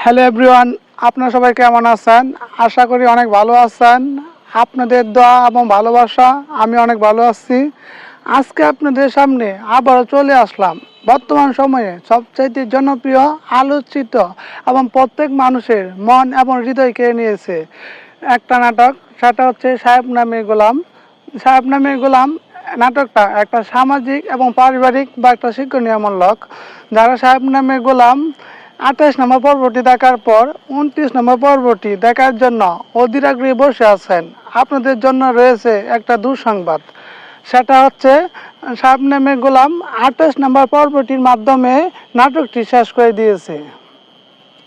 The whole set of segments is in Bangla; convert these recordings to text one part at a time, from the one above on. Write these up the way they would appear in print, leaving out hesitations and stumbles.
হ্যালো এভরিওয়ান, আপনারা সবাই কেমন আছেন? আশা করি অনেক ভালো আছেন। আপনাদের দোয়া এবং ভালোবাসা আমি অনেক ভালো আছি। আজকে আপনাদের সামনে আবারও চলে আসলাম বর্তমান সময়ে সবচাইতে জনপ্রিয়, আলোচিত এবং প্রত্যেক মানুষের মন এবং হৃদয় কেড়ে নিয়েছে একটা নাটক। সেটা হচ্ছে সাহেব নামে গোলাম। সাহেব নামে গোলাম নাটকটা একটা সামাজিক এবং পারিবারিক বা একটা শিক্ষণীয়মূলক। যারা সাহেব নামে গোলাম 28 নম্বর পর্বটি দেখার পর 29 নম্বর পর্বটি দেখার জন্য অধীর আগ্রহে বসে আছেন, আপনাদের জন্য রয়েছে একটা দুঃসংবাদ। সেটা হচ্ছে সাহেব নামে গোলাম 28 নম্বর পর্বটির মাধ্যমে নাটকটি শেষ করে দিয়েছে।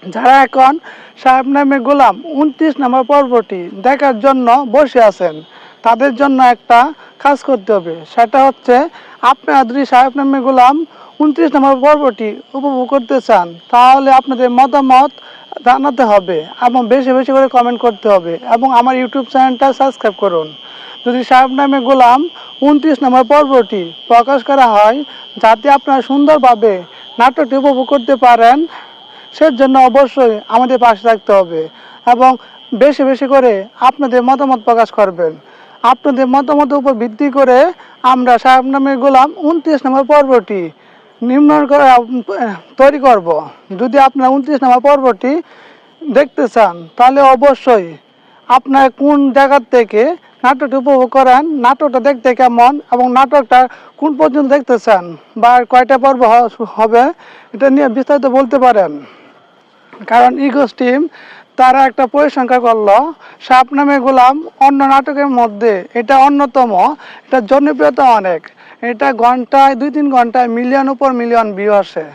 যারা এখন সাহেব নামে গোলাম 29 নম্বর পর্বটি দেখার জন্য বসে আছেন, তাদের জন্য একটা কাজ করতে হবে। সেটা হচ্ছে আপনারা যদি সাহেব নামে গোলাম 29 নম্বর পর্বটি উপভোগ করতে চান, তাহলে আপনাদের মতামত জানাতে হবে এবং বেশি বেশি করে কমেন্ট করতে হবে এবং আমার ইউটিউব চ্যানেলটা সাবস্ক্রাইব করুন। যদি সাহেব নামে গোলাম 29 নম্বর পর্বটি প্রকাশ করা হয়, যাতে আপনারা সুন্দরভাবে নাটকটি উপভোগ করতে পারেন, সেজন্য অবশ্যই আমাদের পাশে থাকতে হবে এবং বেশি বেশি করে আপনাদের মতামত প্রকাশ করবেন। আপনাদের মতামতের উপর ভিত্তি করে আমরা সাহেব নামে গোলাম 29 নম্বর পর্বটি নির্মাণ করে তৈরি করব। যদি আপনারা 29 নম্বর পর্বটি দেখতে চান, তাহলে অবশ্যই আপনার কোন জায়গার থেকে নাটকটি উপভোগ করেন, নাটকটা দেখতে কেমন এবং নাটকটা কোন পর্যন্ত দেখতে চান বা কয়টা পর্ব হবে, এটা নিয়ে বিস্তারিত বলতে পারেন। কারণ ইগোস টিম তারা একটা পরিসংখ্যা করলো, সাপ নামে গোলাম অন্য নাটকের মধ্যে এটা অন্যতম। এটা জনপ্রিয়তা অনেক, এটা ঘন্টায় 2-3 ঘন্টায় মিলিয়ন উপর মিলিয়ন ভিউ আসে।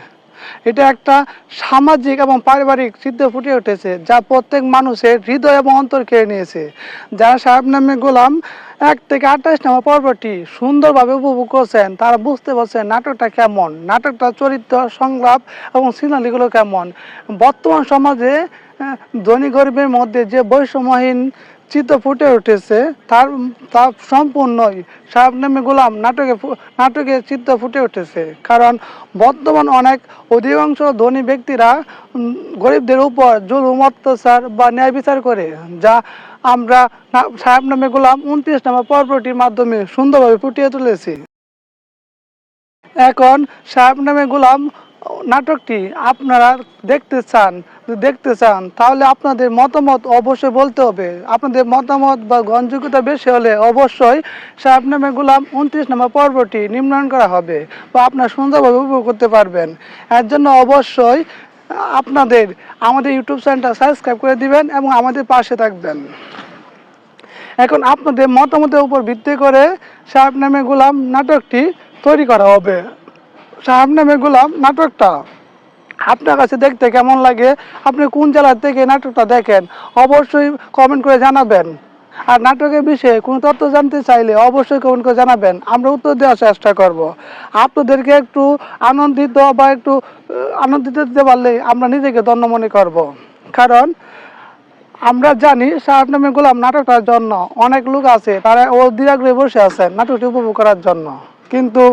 এটা একটা সামাজিক এবং পারিবারিক চিত্র ফুটে উঠেছে, যা প্রত্যেক মানুষের হৃদয় এবং অন্তর কেড়ে নিয়েছে। যারা সাহেব নামে গোলাম 1 থেকে 28 নম্বর পর্বটি সুন্দরভাবে উপভোগ করছেন, তারা বুঝতে পারছেন নাটকটা কেমন, নাটকটা চরিত্র, সংলাপ এবং সিনারিগুলো কেমন। বর্তমান সমাজে ধনী গরিবের মধ্যে যে বৈষম্যহীন চিত্র ফুটে উঠেছে, তার সম্পূর্ণই সাহেব নামে গোলাম নাটকে চিত্র ফুটে উঠেছে। কারণ বর্তমান অধিকাংশ ধনী ব্যক্তিরা গরিবদের উপর জুলুম, অত্যাচার বা ন্যায় বিচার করে, যা আমরা সাহেব নামে গোলাম 29 নম্বর পর্বটির মাধ্যমে সুন্দরভাবে ফুটিয়ে তুলেছি। এখন সাহেব নামে গোলাম নাটকটি আপনারা দেখতে চান, তাহলে আপনাদের মতামত অবশ্যই বলতে হবে। আপনাদের মতামত বা গ্রহণযোগ্যতা বেশি হলে অবশ্যই সাহেব নামে গোলাম 29 নম্বর পর্বটি নির্মাণ করা হবে বা আপনারা সুন্দরভাবে উপভোগ করতে পারবেন। এর জন্য অবশ্যই আপনাদের আমাদের ইউটিউব চ্যানেলটা সাবস্ক্রাইব করে দিবেন এবং আমাদের পাশে থাকবেন। এখন আপনাদের মতামতের উপর ভিত্তি করে সাহেব নামে গোলাম নাটকটি তৈরি করা হবে। সাহেব নামে গোলাম নাটকটা আপনার কাছে দেখতে কেমন লাগে, আপনি কোন জেলা থেকে নাটকটা দেখেন, অবশ্যই কমেন্ট করে জানাবেন। আর নাটকের বিষয়ে কোনো তথ্য জানতে চাইলে অবশ্যই কমেন্ট করে জানাবেন, আমরা উত্তর দেওয়ার চেষ্টা করব। আপনাদেরকে একটু আনন্দিত দিতে পারলে আমরা নিজেকে ধন্য মনে করব। কারণ আমরা জানি সাহেব নামে গোলাম নাটকটার জন্য অনেক লোক আছে, তারা অধীর আগ্রহে বসে আছেন নাটকটি উপভোগ করার জন্য। কিন্তু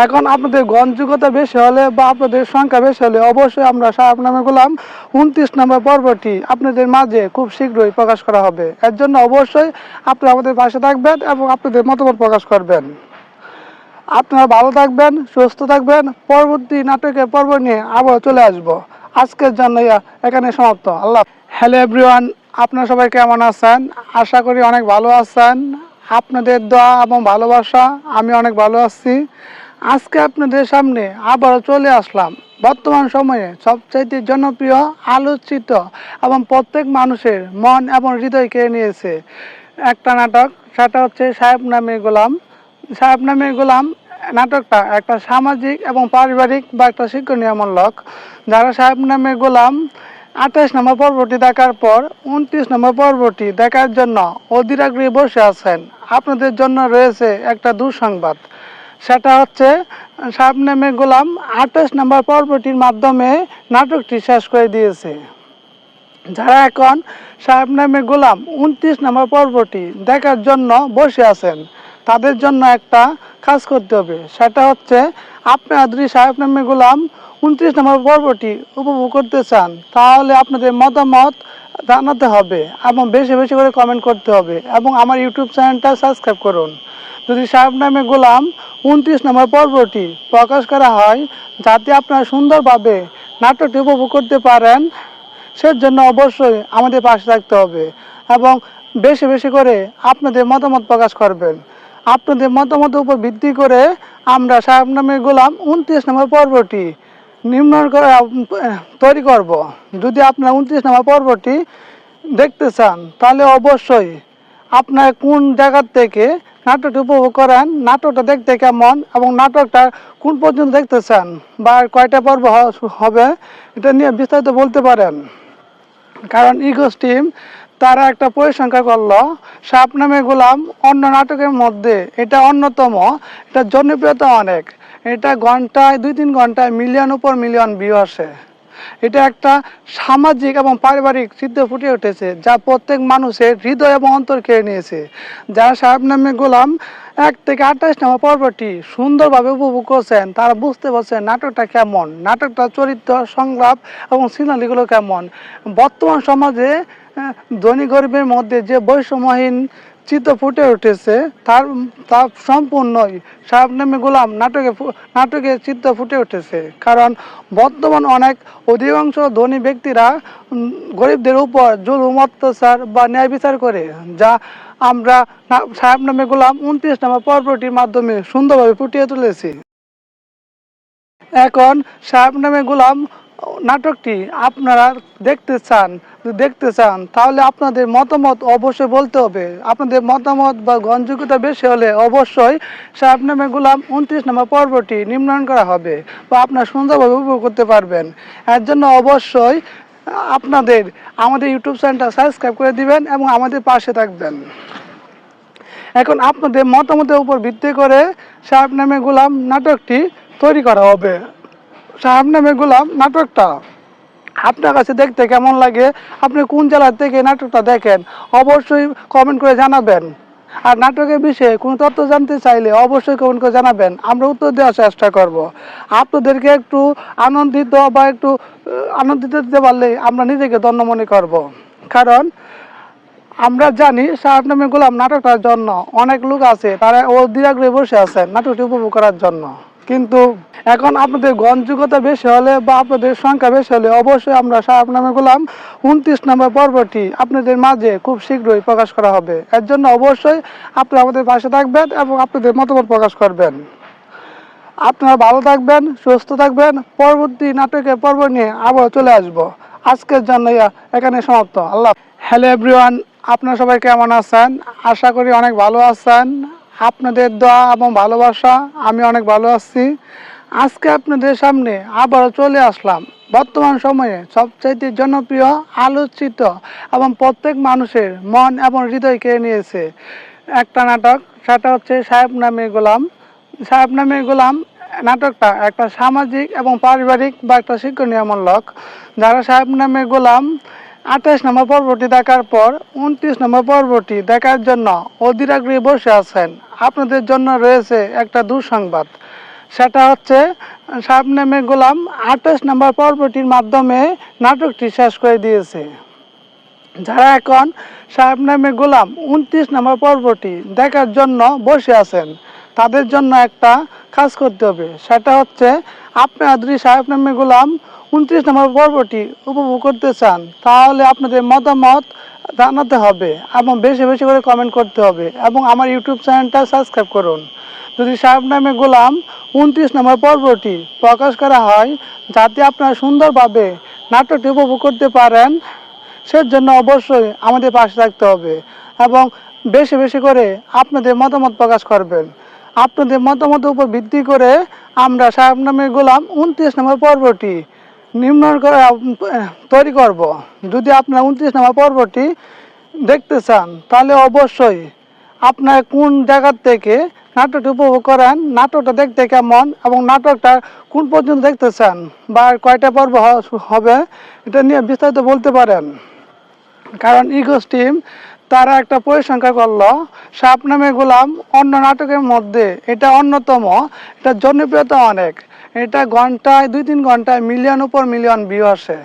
এখন আপনাদের গ্রহণযোগ্যতা বেশি হলে বা আপনাদের সংখ্যা বেশি হলে অবশ্যই আমরা সাহেব নামে গোলাম 29 নম্বর পর্বটি আপনাদের মাঝে খুব শীঘ্রই প্রকাশ করা হবে। এর জন্য অবশ্যই আপনারা আমাদের পাশে থাকবেন এবং আপনাদের মতামত প্রকাশ করবেন। আপনারা ভালো থাকবেন, সুস্থ থাকবেন। পরবর্তী নাটকের পর্ব নিয়ে আবার চলে আসব। আজকের জন্য এখানে সমাপ্ত। আল্লাহ। হ্যালো এভরিওয়ান, আপনারা সবাই কেমন আছেন? আশা করি অনেক ভালো আছেন। আপনাদের দোয়া এবং ভালোবাসা আমি অনেক ভালো আছি। আজকে আপনাদের সামনে আবারও চলে আসলাম বর্তমান সময়ে সবচাইতে জনপ্রিয়, আলোচিত এবং প্রত্যেক মানুষের মন এবং হৃদয় কেড়ে নিয়েছে একটা নাটক। সেটা হচ্ছে সাহেব নামে গোলাম। সাহেব নামে গোলাম নাটকটা একটা সামাজিক এবং পারিবারিক বা একটা শিক্ষণীয়মূলক। যারা সাহেব নামে গোলাম 28 নম্বর পর্বটি দেখার পর 29 নম্বর পর্বটি দেখার জন্য অধীর আগ্রহে বসে আছেন, আপনাদের জন্য রয়েছে একটা দুঃসংবাদ। সেটা হচ্ছে সাহেব নামে গোলাম 28 নম্বর পর্বটির মাধ্যমে নাটকটি শেষ করে দিয়েছে। যারা এখন সাহেব নামে গোলাম 29 নম্বর পর্বটি দেখার জন্য বসে আছেন, তাদের জন্য একটা কাজ করতে হবে, সেটা হচ্ছে আপনারা যদি সাহেব নামে গোলাম 29 নম্বর পর্বটি উপভোগ করতে চান তাহলে আপনাদের মতামত জানাতে হবে এবং বেশি বেশি করে কমেন্ট করতে হবে এবং আমার ইউটিউব চ্যানেলটা সাবস্ক্রাইব করুন। যদি সাহেব নামে গোলাম 29 নম্বর পর্বটি প্রকাশ করা হয় যাতে আপনারা সুন্দরভাবে নাটকটি উপভোগ করতে পারেন, সেজন্য অবশ্যই আমাদের পাশে থাকতে হবে এবং বেশি বেশি করে আপনাদের মতামত প্রকাশ করবেন। আপনাদের মতামতের উপর ভিত্তি করে আমরা সাহেব নামে গোলাম 29 নম্বর পর্বটি নির্মাণ করা তৈরি করব। যদি আপনারা 29 নম্বর পর্বটি দেখতে চান তাহলে অবশ্যই আপনার কোন জায়গার থেকে নাটকটি উপভোগ করেন, নাটকটা দেখতে কেমন এবং নাটকটা কোন পর্যন্ত দেখতে চান বা কয়টা পর্ব হবে এটা নিয়ে বিস্তারিত বলতে পারেন। কারণ ইগোস টিম তারা একটা পরিসংখ্যা করলো সাপ নামে গোলাম অন্য নাটকের মধ্যে এটা অন্যতম, এটা জনপ্রিয়তা অনেক, এটা ঘন্টায় 2-3 ঘন্টায় মিলিয়ন উপর মিলিয়ন ভিউ আসে। এটা একটা সামাজিক এবং পারিবারিক চিত্র ফুটে উঠেছে যা প্রত্যেক মানুষের হৃদয় এবং অন্তর কেড়ে নিয়েছে। যারা সাহেব নামে গোলাম 1 থেকে 28 নম্বর পর্বটি সুন্দরভাবে উপভোগ করছেন তারা বুঝতে পারছেন নাটকটা কেমন, নাটকটা চরিত্র সংলাপ এবং সিনারিগুলো কেমন। বর্তমান সমাজে ধনী গরিবের মধ্যে যে বৈষম্যহীন চিত্র ফুটে উঠেছে তার সম্পূর্ণই সাহেব নামে গোলাম নাটকে চিত্র ফুটে উঠেছে। কারণ বর্তমান অধিকাংশ ধনী ব্যক্তিরা গরিবদের উপর জুলুম অত্যাচার বা ন্যায় বিচার করে, যা আমরা সাহেব নামে গোলাম 29 নম্বর পর্বটির মাধ্যমে সুন্দরভাবে ফুটিয়ে তুলেছি। এখন সাহেব নামে গোলাম নাটকটি আপনারা দেখতে চান তাহলে আপনাদের মতামত অবশ্যই বলতে হবে। আপনাদের মতামত বা গ্রহণযোগ্যতা বেশি হলে অবশ্যই সাহেব নামে গোলাম 29 নম্বর পর্বটি নির্মাণ করা হবে বা আপনারা সুন্দরভাবে উপভোগ করতে পারবেন। এর জন্য অবশ্যই আপনাদের আমাদের ইউটিউব চ্যানেলটা সাবস্ক্রাইব করে দিবেন এবং আমাদের পাশে থাকবেন। এখন আপনাদের মতামতের উপর ভিত্তি করে সাহেব নামে গোলাম নাটকটি তৈরি করা হবে। সাহেব নামে গোলাম নাটকটা আপনার কাছে দেখতে কেমন লাগে, আপনি কোন জেলা থেকে নাটকটা দেখেন অবশ্যই কমেন্ট করে জানাবেন। আর নাটকের বিষয়ে কোনো তথ্য জানতে চাইলে অবশ্যই কমেন্ট করে জানাবেন, আমরা উত্তর দেওয়ার চেষ্টা করব। আপনাদেরকে একটু আনন্দিত দিতে পারলে আমরা নিজেকে ধন্য মনে করব। কারণ আমরা জানি সাহেব নামে গোলাম নাটকটার জন্য অনেক লোক আছে, তারা অধীর আগ্রহে বসে আছেন নাটকটি উপভোগ করার জন্য। কিন্তু এখন আপনাদের গ্রহণযোগ্যতা বেশি হলে বা আপনাদের সংখ্যা বেশি হলে অবশ্যই আমরা সাহেব নামে গোলাম 29 নম্বর পর্বটি আপনাদের মাঝে খুব শীঘ্রই প্রকাশ করা হবে। এর জন্য অবশ্যই আপনারা আমাদের পাশে থাকবেন এবং আপনাদের মতামত প্রকাশ করবেন। আপনারা ভালো থাকবেন, সুস্থ থাকবেন। পরবর্তী নাটকের পর্ব নিয়ে আবার চলে আসব। আজকের জন্য এখানে সমাপ্ত। আল্লাহ। হ্যালো এভরিওয়ান, আপনারা সবাই কেমন আছেন? আশা করি অনেক ভালো আছেন। আপনাদের দোয়া এবং ভালোবাসা আমি অনেক ভালো আছি। আজকে আপনাদের সামনে আবারও চলে আসলাম বর্তমান সময়ে সবচাইতে জনপ্রিয়, আলোচিত এবং প্রত্যেক মানুষের মন এবং হৃদয় কেড়ে নিয়েছে একটা নাটক, সেটা হচ্ছে সাহেব নামে গোলাম। সাহেব নামে গোলাম নাটকটা একটা সামাজিক এবং পারিবারিক বা একটা শিক্ষণীয়মূলক। যারা সাহেব নামে গোলাম 28 নম্বর পর্বটি দেখার পর 29 নম্বর পর্বটি দেখার জন্য অধীর আগ্রহে বসে আছেন, আপনাদের জন্য রয়েছে একটা দুঃসংবাদ। সেটা হচ্ছে সাহেব নামে গোলাম 28 নম্বর পর্বটির মাধ্যমে নাটকটি শেষ করে দিয়েছে। যারা এখন সাহেব নামে গোলাম 29 নম্বর পর্বটি দেখার জন্য বসে আছেন তাদের জন্য একটা কাজ করতে হবে, সেটা হচ্ছে আপনারা যদি সাহেব নামে গোলাম 29 নম্বর পর্বটি উপভোগ করতে চান তাহলে আপনাদের মতামত জানাতে হবে এবং বেশি বেশি করে কমেন্ট করতে হবে এবং আমার ইউটিউব চ্যানেলটা সাবস্ক্রাইব করুন। যদি সাহেব নামে গোলাম 29 নম্বর পর্বটি প্রকাশ করা হয় যাতে আপনারা সুন্দরভাবে নাটকটি উপভোগ করতে পারেন, সেজন্য অবশ্যই আমাদের পাশে থাকতে হবে এবং বেশি বেশি করে আপনাদের মতামত প্রকাশ করবেন। আপনাদের মতামতের উপর ভিত্তি করে আমরা সাহেব নামে গোলাম 29 নম্বর পর্বটি নির্মাণ করা তৈরি করব। যদি আপনারা 29 নম্বর পর্বটি দেখতে চান তাহলে অবশ্যই আপনার কোন জায়গার থেকে নাটকটি উপভোগ করেন, নাটকটা দেখতে কেমন এবং নাটকটা কোন পর্যন্ত দেখতে চান বা কয়টা পর্ব হবে এটা নিয়ে বিস্তারিত বলতে পারেন। কারণ ইগোস টিম তারা একটা পরিসংখ্যা করলো সাপ নামে গোলাম অন্য নাটকের মধ্যে এটা অন্যতম। এটা জনপ্রিয়তা অনেক। এটা ঘন্টায় 2-3 ঘন্টায় মিলিয়ন উপর মিলিয়ন ভিউ আসে।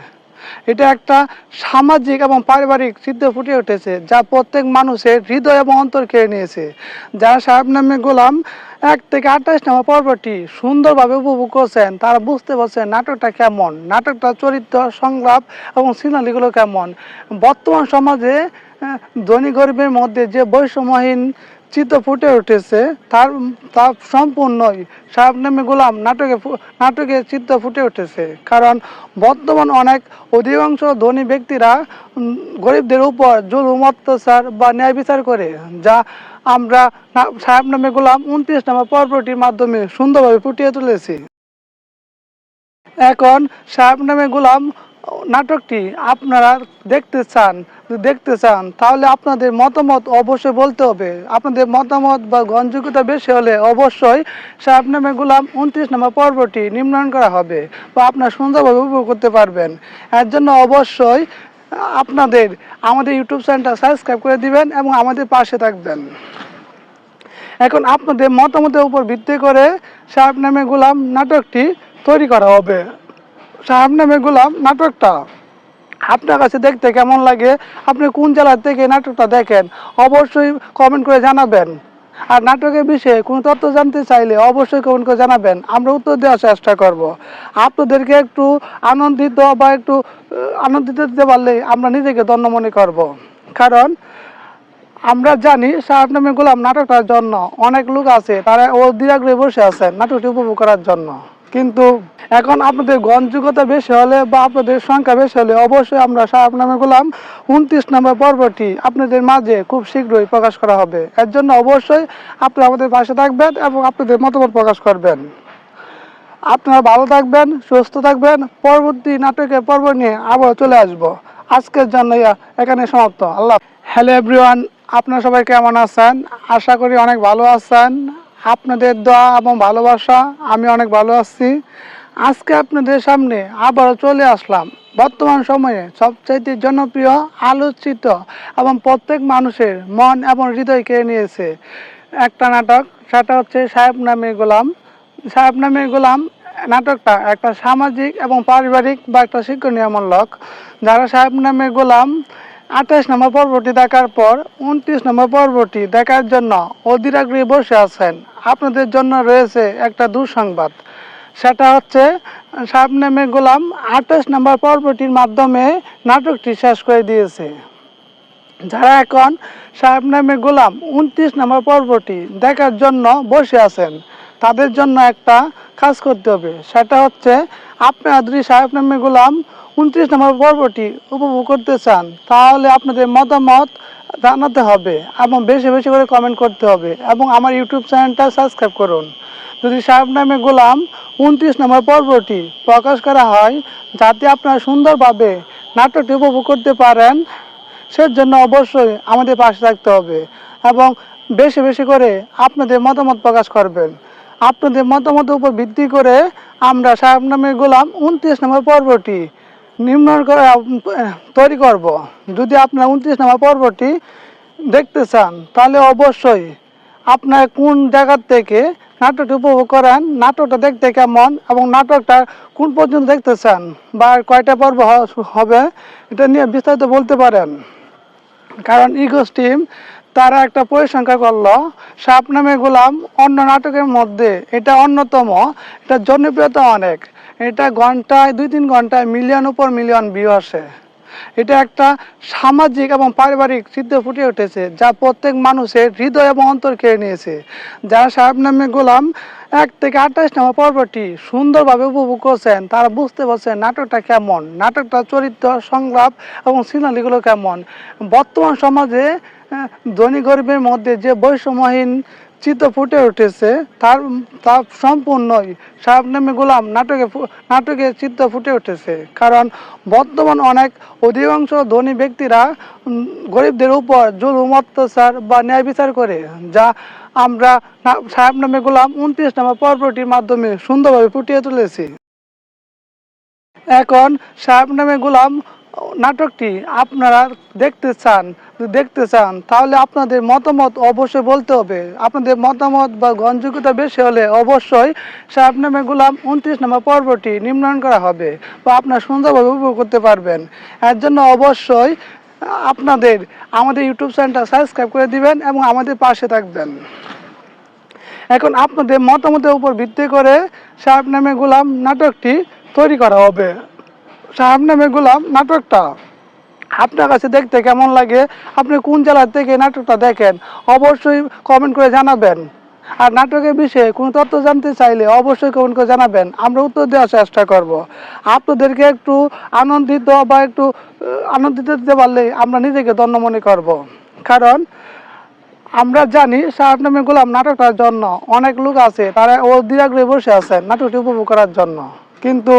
এটা একটা সামাজিক এবং পারিবারিক চিত্র ফুটে উঠেছে যা প্রত্যেক মানুষের হৃদয় এবং অন্তর কেড়ে নিয়েছে। যারা সাহেব নামে গোলাম 1 থেকে 28 নম্বর পর্বটি সুন্দরভাবে উপভোগ করছেন তারা বুঝতে পারছেন নাটকটা কেমন, নাটকটা চরিত্র সংলাপ এবং সিনারিগুলো কেমন। বর্তমান সমাজে ধনী গরিবের মধ্যে যে বৈষম্যহীন চিত্র ফুটে উঠেছে তার তার সম্পূর্ণই সাহেব নামে গোলাম নাটকে চিত্র ফুটে উঠেছে। কারণ বর্তমান অধিকাংশ ধনী ব্যক্তিরা গরিবদের উপর জুলুম অত্যাচার বা ন্যায় বিচার করে, যা আমরা সাহেব নামে গোলাম 29 নম্বর পর্বটির মাধ্যমে সুন্দরভাবে ফুটিয়ে তুলেছি। এখন সাহেব নামে গোলাম নাটকটি আপনারা দেখতে চান তাহলে আপনাদের মতামত অবশ্যই বলতে হবে। আপনাদের মতামত বা গ্রহণযোগ্যতা বেশি হলে অবশ্যই সাহেব নামে গোলাম 29 নম্বর পর্বটি নির্মাণ করা হবে বা আপনারা সুন্দরভাবে উপভোগ করতে পারবেন। এর জন্য অবশ্যই আপনাদের আমাদের ইউটিউব চ্যানেলটা সাবস্ক্রাইব করে দিবেন এবং আমাদের পাশে থাকবেন। এখন আপনাদের মতামতের উপর ভিত্তি করে সাহেব নামে গোলাম নাটকটি তৈরি করা হবে। সাহেব নামে গোলাম নাটকটা আপনার কাছে দেখতে কেমন লাগে, আপনি কোন জেলা থেকে নাটকটা দেখেন অবশ্যই কমেন্ট করে জানাবেন। আর নাটকের বিষয়ে কোনো তথ্য জানতে চাইলে অবশ্যই কমেন্ট করে জানাবেন, আমরা উত্তর দেওয়ার চেষ্টা করব। আপনাদেরকে একটু আনন্দিত দিতে পারলে আমরা নিজেকে ধন্য মনে করব। কারণ আমরা জানি সাহেব নামে গোলাম নাটকটার জন্য অনেক লোক আছে, তারা অধীর আগ্রহে বসে আছেন নাটকটি উপভোগ করার জন্য। কিন্তু এখন আপনাদের গ্রহণযোগ্যতা বেশি হলে বা আপনাদের সংখ্যা বেশি হলে অবশ্যই আমরা সাহেব নামে গোলাম 29 নম্বর পর্বটি আপনাদের মাঝে খুব শীঘ্রই প্রকাশ করা হবে। এর জন্য অবশ্যই আপনারা আমাদের পাশে থাকবেন এবং আপনাদের মতামত প্রকাশ করবেন। আপনারা ভালো থাকবেন, সুস্থ থাকবেন। পরবর্তী নাটকের পর্ব নিয়ে আবার চলে আসব। আজকের জন্য এখানে সমাপ্ত। আল্লাহ। হ্যালো এভরিওয়ান, আপনারা সবাই কেমন আছেন? আশা করি অনেক ভালো আছেন। আপনাদের দোয়া এবং ভালোবাসা আমি অনেক ভালো আছি। আজকে আপনাদের সামনে আবারও চলে আসলাম বর্তমান সময়ে সবচাইতে জনপ্রিয়, আলোচিত এবং প্রত্যেক মানুষের মন এবং হৃদয় কেড়ে নিয়েছে একটা নাটক, সেটা হচ্ছে সাহেব নামে গোলাম। সাহেব নামে গোলাম নাটকটা একটা সামাজিক এবং পারিবারিক বা একটা শিক্ষণীয়মূলক। যারা সাহেব নামে গোলাম 28 নম্বর পর্বটি দেখার পর 29 নম্বর পর্বটি দেখার জন্য অধীর আগ্রহে বসে আছেন, আপনাদের জন্য রয়েছে একটা দুঃসংবাদ। সেটা হচ্ছে সাহেব নামে গোলাম 28 নম্বর পর্বটির মাধ্যমে নাটকটি শেষ করে দিয়েছে। যারা এখন সাহেব নামে গোলাম 29 নম্বর পর্বটি দেখার জন্য বসে আছেন তাদের জন্য একটা কাজ করতে হবে। সেটা হচ্ছে আপনারা যদি সাহেব নামে গোলাম 29 নম্বর পর্বটি উপভোগ করতে চান তাহলে আপনাদের মতামত জানাতে হবে এবং বেশি বেশি করে কমেন্ট করতে হবে এবং আমার ইউটিউব চ্যানেলটা সাবস্ক্রাইব করুন। যদি সাহেব নামে গোলাম 29 নম্বর পর্বটি প্রকাশ করা হয় যাতে আপনারা সুন্দরভাবে নাটকটি উপভোগ করতে পারেন, সেজন্য অবশ্যই আমাদের পাশে থাকতে হবে এবং বেশি বেশি করে আপনাদের মতামত প্রকাশ করবেন। আপনাদের মতামতের উপর ভিত্তি করে আমরা সাহেব নামে গোলাম 29 নম্বর পর্বটি তৈরি করব। যদি আপনারা 29 নম্বর পর্বটি দেখতে চান তাহলে অবশ্যই আপনার কোন জায়গার থেকে নাটকটি উপভোগ করেন, নাটকটা দেখতে কেমন এবং নাটকটা কোন পর্যন্ত দেখতে চান বা কয়টা পর্ব হবে এটা নিয়ে বিস্তারিত বলতে পারেন। কারণ ইগোস টিম তারা একটা পরিসংখ্যা করলো সাপ নামে গোলাম অন্য নাটকের মধ্যে এটা অন্যতম। এটা জনপ্রিয়তা অনেক। এটা ঘন্টায় 2-3 ঘন্টায় মিলিয়ন উপর মিলিয়ন ভিউ আসে। এটা একটা সামাজিক এবং পারিবারিক চিত্র ফুটে উঠেছে যা প্রত্যেক মানুষের হৃদয় এবং অন্তর কেড়ে নিয়েছে। যারা সাহেব নামে গোলাম 1 থেকে 28 নম্বর পর্বটি সুন্দরভাবে উপভোগ করছেন তারা বুঝতে পারছেন নাটকটা কেমন, নাটকটা চরিত্র সংলাপ এবং সিনারিগুলো কেমন। বর্তমান সমাজে ধনী গরিবের মধ্যে যে বৈষম্যহীন চিত্র ফুটে উঠেছে তার সম্পূর্ণই সাহেব নামে গোলাম নাটকে চিত্র ফুটে উঠেছে। কারণ বর্তমান অধিকাংশ ধনী ব্যক্তিরা গরিবদের উপর জুলুম অত্যাচার বা ন্যায় বিচার করে, যা আমরা সাহেব নামে গোলাম 29 নম্বর পর্বটির মাধ্যমে সুন্দরভাবে ফুটিয়ে তুলেছি। এখন সাহেব নামে গোলাম নাটকটি আপনারা দেখতে চান যদি দেখতে চান তাহলে আপনাদের মতামত অবশ্যই বলতে হবে। আপনাদের মতামত বা গ্রহণযোগ্যতা বেশি হলে অবশ্যই সাহেব নামে গোলাম 29 নম্বর পর্বটি নির্মাণ করা হবে বা আপনারা সুন্দরভাবে উপভোগ করতে পারবেন। এর জন্য অবশ্যই আপনাদের আমাদের ইউটিউব চ্যানেলটা সাবস্ক্রাইব করে দিবেন এবং আমাদের পাশে থাকবেন। এখন আপনাদের মতামতের উপর ভিত্তি করে সাহেব নামে গোলাম নাটকটি তৈরি করা হবে। সাহেব নামে গোলাম নাটকটা আপনার কাছে দেখতে কেমন লাগে, আপনি কোন জেলা থেকে নাটকটা দেখেন অবশ্যই কমেন্ট করে জানাবেন। আর নাটকের বিষয়ে কোনো তথ্য জানতে চাইলে অবশ্যই কমেন্ট করে জানাবেন, আমরা উত্তর দেওয়ার চেষ্টা করব। আপনাদেরকে একটু আনন্দিত বা একটু আনন্দিত দিতে পারলে আমরা নিজেকে ধন্য মনে করব। কারণ আমরা জানি সাহেব নামে গোলাম নাটকটার জন্য অনেক লোক আছে, তারা অধীর আগ্রহে বসে আছেন নাটকটি উপভোগ করার জন্য। কিন্তু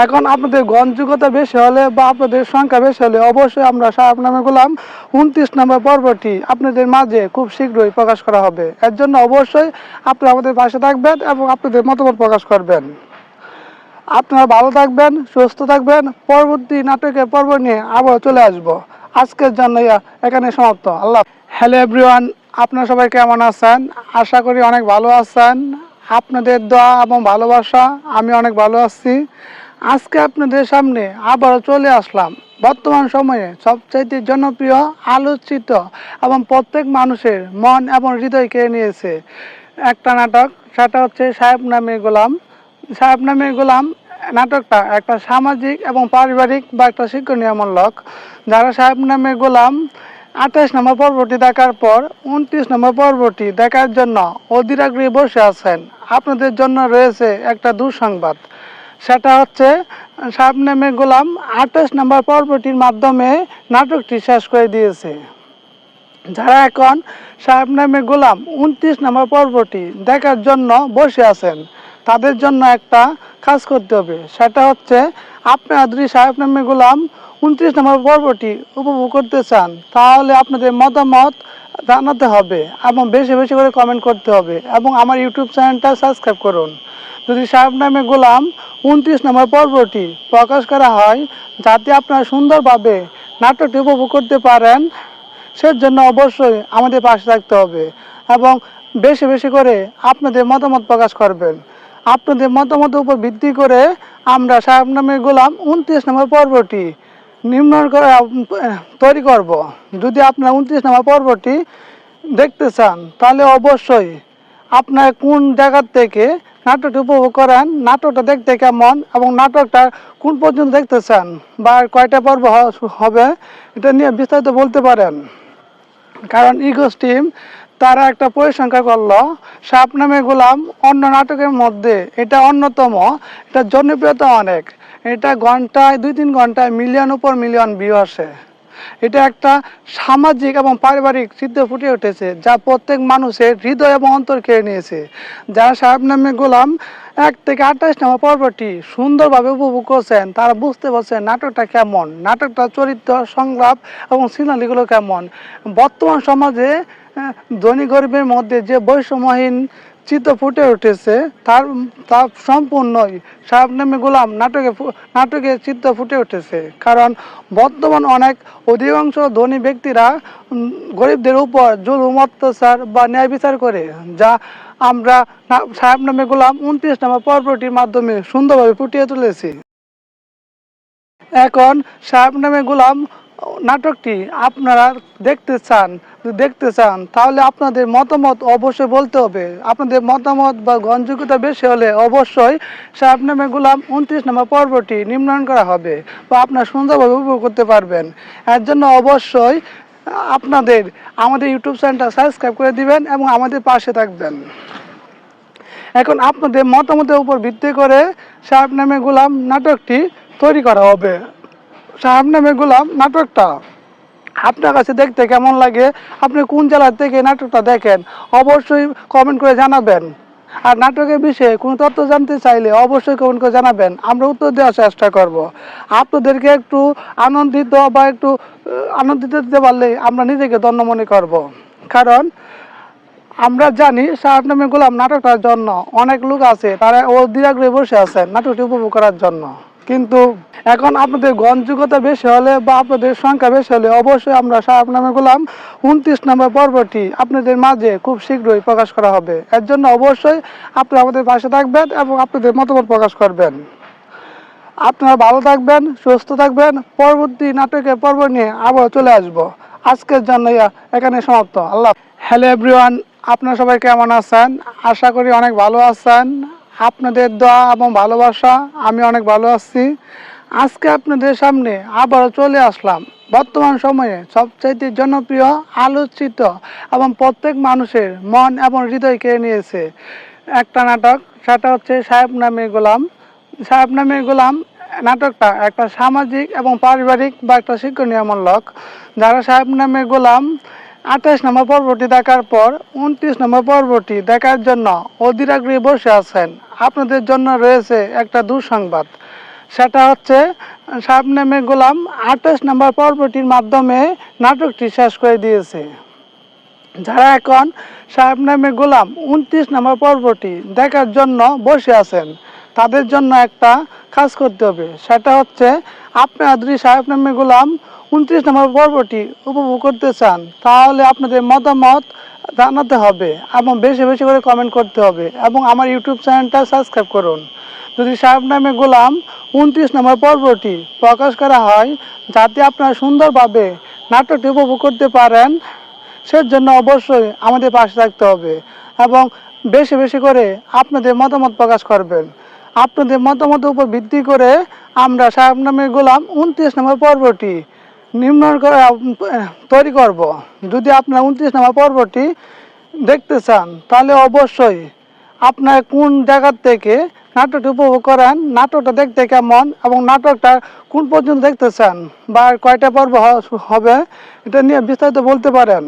এখন আপনাদের গ্রহণযোগ্যতা বেশি হলে বা আপনাদের সংখ্যা বেশি হলে অবশ্যই আমরা সাহেব নামে গোলাম 29 নম্বর পর্বটি আপনাদের মাঝে খুব শীঘ্রই প্রকাশ করা হবে। এর জন্য অবশ্যই আপনারা আমাদের পাশে থাকবেন এবং আপনাদের মতামত প্রকাশ করবেন। আপনারা ভালো থাকবেন, সুস্থ থাকবেন। পরবর্তী নাটকের পর্ব নিয়ে আবার চলে আসব। আজকের জন্য এখানে সমাপ্ত। আল্লাহ। হ্যালো এভরিওয়ান, আপনারা সবাই কেমন আছেন? আশা করি অনেক ভালো আছেন। আপনাদের দোয়া এবং ভালোবাসা আমি অনেক ভালো আছি। আজকে আপনাদের সামনে আবারও চলে আসলাম বর্তমান সময়ে সবচাইতে জনপ্রিয়, আলোচিত এবং প্রত্যেক মানুষের মন এবং হৃদয় কেড়ে নিয়েছে একটা নাটক, সেটা হচ্ছে সাহেব নামে গোলাম। সাহেব নামে গোলাম নাটকটা একটা সামাজিক এবং পারিবারিক বা একটা শিক্ষণীয়মূলক। যারা সাহেব নামে গোলাম 28 নম্বর পর্বটি দেখার পর 29 নম্বর পর্বটি দেখার জন্য অধীর আগ্রহে বসে আছেন, আপনাদের জন্য রয়েছে একটা দুঃসংবাদ। সেটা হচ্ছে সাহেব নামে গোলাম 28 নম্বর পর্বটির মাধ্যমে নাটকটি শেষ করে দিয়েছে। যারা এখন সাহেব নামে গোলাম 29 নম্বর পর্বটি দেখার জন্য বসে আছেন, তাদের জন্য একটা কাজ করতে হবে। সেটা হচ্ছে আপনারা যদি সাহেব নামে গোলাম 29 নম্বর পর্বটি উপভোগ করতে চান তাহলে আপনাদের মতামত জানাতে হবে এবং বেশি বেশি করে কমেন্ট করতে হবে এবং আমার ইউটিউব চ্যানেলটা সাবস্ক্রাইব করুন। যদি সাহেব নামে গোলাম 29 নম্বর পর্বটি প্রকাশ করা হয় যাতে আপনারা সুন্দরভাবে নাটকটি উপভোগ করতে পারেন, সেজন্য অবশ্যই আমাদের পাশে থাকতে হবে এবং বেশি বেশি করে আপনাদের মতামত প্রকাশ করবেন। আপনাদের মতামতের উপর ভিত্তি করে আমরা সাহেব নামে গোলাম 29 নম্বর পর্বটি নির্মাণ করে তৈরি করব। যদি আপনারা 29 নম্বর পর্বটি দেখতে চান তাহলে অবশ্যই আপনার কোন জায়গার থেকে নাটকটি উপভোগ করেন, নাটকটা দেখতে কেমন এবং নাটকটা কোন পর্যন্ত দেখতে চান বা কয়টা পর্ব হবে এটা নিয়ে বিস্তারিত বলতে পারেন। কারণ ইগোস টিম তারা একটা পরিসংখ্যা করলো, সাপ নামে গোলাম অন্য নাটকের মধ্যে এটা অন্যতম, এটা জনপ্রিয়তা অনেক, এটা ঘন্টায় 2-3 ঘন্টায় মিলিয়ন উপর মিলিয়ন ভিউ আসে। এটা একটা সামাজিক এবং পারিবারিক চিত্র ফুটে উঠেছে যা প্রত্যেক মানুষের হৃদয় এবং অন্তর কেড়ে নিয়েছে। যারা সাহেব নামে গোলাম 1 থেকে 28 নম্বর পর্বটি সুন্দরভাবে উপভোগ করছেন তারা বুঝতে পারছেন নাটকটা কেমন, নাটকটা চরিত্র, সংলাপ এবং সিনারিগুলো কেমন। বর্তমান সমাজে ধনী গরিবের মধ্যে যে বৈষম্যহীন চিত্র ফুটে উঠেছে তার সম্পূর্ণই সাহেব নামে গোলাম নাটকে চিত্র ফুটে উঠেছে। কারণ বর্তমান অনেক অধিকাংশ ধনী ব্যক্তিরা গরিবদের উপর জুলুম, অত্যাচার বা ন্যায় বিচার করে, যা আমরা সাহেব নামে গোলাম 29 নম্বর পর্বটির মাধ্যমে সুন্দরভাবে ফুটিয়ে তুলেছি। এখন সাহেব নামে গোলাম নাটকটি আপনারা দেখতে চান তাহলে আপনাদের মতামত অবশ্যই বলতে হবে। আপনাদের মতামত বা গ্রহণযোগ্যতা বেশি হলে অবশ্যই সাহেব নামে গোলাম 29 নম্বর পর্বটি নির্মাণ করা হবে বা আপনারা সুন্দরভাবে উপভোগ করতে পারবেন। এর জন্য অবশ্যই আপনাদের আমাদের ইউটিউব চ্যানেলটা সাবস্ক্রাইব করে দিবেন এবং আমাদের পাশে থাকবেন। এখন আপনাদের মতামতের উপর ভিত্তি করে সাহেব নামে গোলাম নাটকটি তৈরি করা হবে। সাহেব নামে গোলাম নাটকটা আপনার কাছে দেখতে কেমন লাগে, আপনি কোন জেলা থেকে নাটকটা দেখেন অবশ্যই কমেন্ট করে জানাবেন। আর নাটকের বিষয়ে কোনো তথ্য জানতে চাইলে অবশ্যই কমেন্ট করে জানাবেন, আমরা উত্তর দেওয়ার চেষ্টা করব। আপনাদেরকে একটু আনন্দিত বা একটু আনন্দিত দিতে পারলে আমরা নিজেকে ধন্য মনে করব। কারণ আমরা জানি সাহেব নামে গোলাম নাটকটার জন্য অনেক লোক আছে, তারা অধীর আগ্রহে বসে আছেন নাটকটি উপভোগ করার জন্য। কিন্তু এখন আপনাদের গ্রহণযোগ্যতা বেশি হলে বা আপনাদের সংখ্যা বেশি হলে অবশ্যই আমরা সাহেব নামে গোলাম 29 নম্বর পর্বটি আপনাদের মাঝে খুব শীঘ্রই প্রকাশ করা হবে। এর জন্য অবশ্যই আপনারা আমাদের পাশে থাকবেন এবং আপনাদের মতামত প্রকাশ করবেন। আপনারা ভালো থাকবেন, সুস্থ থাকবেন। পরবর্তী নাটকের পর্ব নিয়ে আবার চলে আসব। আজকের জন্য এখানে সমাপ্ত। আল্লাহ। হ্যালো এভরিওয়ান, আপনারা সবাই কেমন আছেন? আশা করি অনেক ভালো আছেন। আপনাদের দোয়া এবং ভালোবাসা আমি অনেক ভালো আছি। আজকে আপনাদের সামনে আবারও চলে আসলাম বর্তমান সময়ে সবচাইতে জনপ্রিয়, আলোচিত এবং প্রত্যেক মানুষের মন এবং হৃদয় কেড়ে নিয়েছে একটা নাটক। সেটা হচ্ছে সাহেব নামে গোলাম। সাহেব নামে গোলাম নাটকটা একটা সামাজিক এবং পারিবারিক বা একটা শিক্ষণীয়মূলক। যারা সাহেব নামে গোলাম 28 নম্বর পর্বটি দেখার পর 29 নম্বর পর্বটি দেখার জন্য অধীর আগ্রহে বসে আছেন, আপনাদের জন্য রয়েছে একটা দুঃসংবাদ। সেটা হচ্ছে সাহেব নামে গোলাম 28 নম্বর পর্বটির মাধ্যমে নাটকটি শেষ করে দিয়েছে। যারা এখন সাহেব নামে গোলাম 29 নম্বর পর্বটি দেখার জন্য বসে আছেন, তাদের জন্য একটা কাজ করতে হবে। সেটা হচ্ছে আপনারা যদি সাহেব নামে গোলাম 29 নম্বর পর্বটি উপভোগ করতে চান, তাহলে আপনাদের মতামত জানাতে হবে এবং বেশি বেশি করে কমেন্ট করতে হবে এবং আমার ইউটিউব চ্যানেলটা সাবস্ক্রাইব করুন। যদি সাহেব নামে গোলাম 29 নম্বর পর্বটি প্রকাশ করা হয়, যাতে আপনারা সুন্দরভাবে নাটকটি উপভোগ করতে পারেন, সেজন্য অবশ্যই আমাদের পাশে থাকতে হবে এবং বেশি বেশি করে আপনাদের মতামত প্রকাশ করবেন। আপনাদের মতামতের উপর ভিত্তি করে আমরা সাহেব নামে গোলাম 29 নম্বর পর্বটি তৈরি করব। যদি আপনারা 29 নম্বর পর্বটি দেখতে চান, তাহলে অবশ্যই আপনার কোন জায়গার থেকে নাটকটি উপভোগ করেন, নাটকটা দেখতে কেমন এবং নাটকটা কোন পর্যন্ত দেখতে চান বা কয়টা পর্ব হবে, এটা নিয়ে বিস্তারিত বলতে পারেন।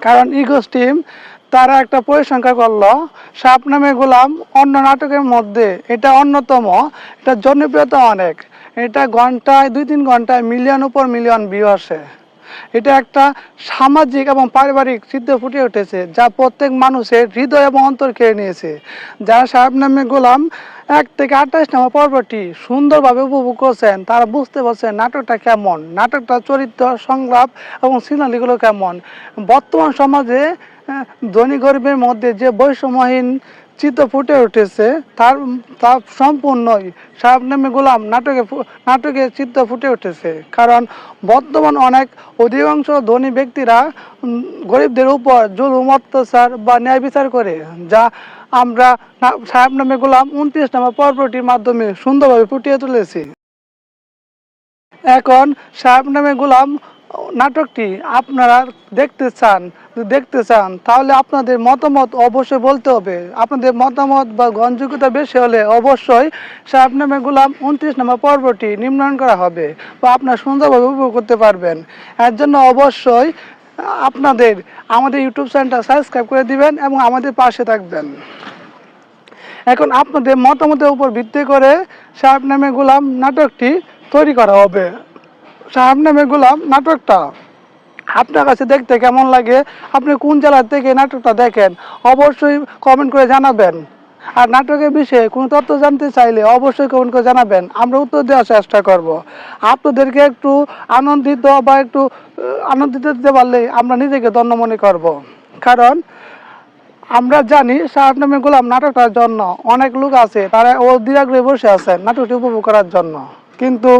কারণ ইগোস টিম তারা একটা পরিসংখ্যা করলো, সাপ নামে গোলাম অন্য নাটকের মধ্যে এটা অন্যতম, এটা জনপ্রিয়তা অনেক। এটা ঘন্টায় 2-3 ঘন্টায় মিলিয়ন উপর মিলিয়ন ভিউ আসে। এটা একটা সামাজিক এবং পারিবারিক চিত্র ফুটে উঠেছে, যা প্রত্যেক মানুষের হৃদয় এবং অন্তর কেড়ে নিয়েছে। যারা সাহেব নামে গোলাম 1 থেকে 28 নম্বর পর্বটি সুন্দরভাবে উপভোগ করছেন, তারা বুঝতে পারছেন নাটকটা কেমন, নাটকটা চরিত্র, সংলাপ এবং সিনারিগুলো কেমন। বর্তমান সমাজে ধনী গরিবের মধ্যে যে বৈষম্যহীন চিত্র ফুটে উঠেছে, তার সম্পূর্ণই সাহেব নামে গোলাম নাটকে চিত্র ফুটে উঠেছে। কারণ বর্তমান অধিকাংশ ধনী ব্যক্তিরা গরিবদের উপর জুলুম, অত্যাচার বা ন্যায় বিচার করে, যা আমরা সাহেব নামে গোলাম 29 নম্বর পর্বটির মাধ্যমে সুন্দরভাবে ফুটিয়ে তুলেছি। এখন সাহেব নামে গোলাম নাটকটি আপনারা দেখতে চান, তাহলে আপনাদের মতামত অবশ্যই বলতে হবে। আপনাদের মতামত বা গ্রহণযোগ্যতা বেশি হলে অবশ্যই সাহেব নামে গোলাম 29 নম্বর পর্বটি নির্মাণ করা হবে বা আপনারা সুন্দরভাবে উপভোগ করতে পারবেন। এর জন্য অবশ্যই আপনাদের আমাদের ইউটিউব চ্যানেলটা সাবস্ক্রাইব করে দিবেন এবং আমাদের পাশে থাকবেন। এখন আপনাদের মতামতের উপর ভিত্তি করে সাহেব নামে গোলাম নাটকটি তৈরি করা হবে। সাহেব নামে গোলাম নাটকটা আপনার কাছে দেখতে কেমন লাগে, আপনি কোন জেলা থেকে নাটকটা দেখেন, অবশ্যই কমেন্ট করে জানাবেন। আর নাটকের বিষয়ে কোনো তথ্য জানতে চাইলে অবশ্যই কমেন্ট করে জানাবেন, আমরা উত্তর দেওয়ার চেষ্টা করব। আপনাদেরকে একটু আনন্দিত দিতে পারলে আমরা নিজেকে ধন্য মনে করব। কারণ আমরা জানি সাহেব নামে গোলাম নাটকটার জন্য অনেক লোক আছে, তারা অধীর আগ্রহে বসে আছেন নাটকটি উপভোগ করার জন্য। কিন্তু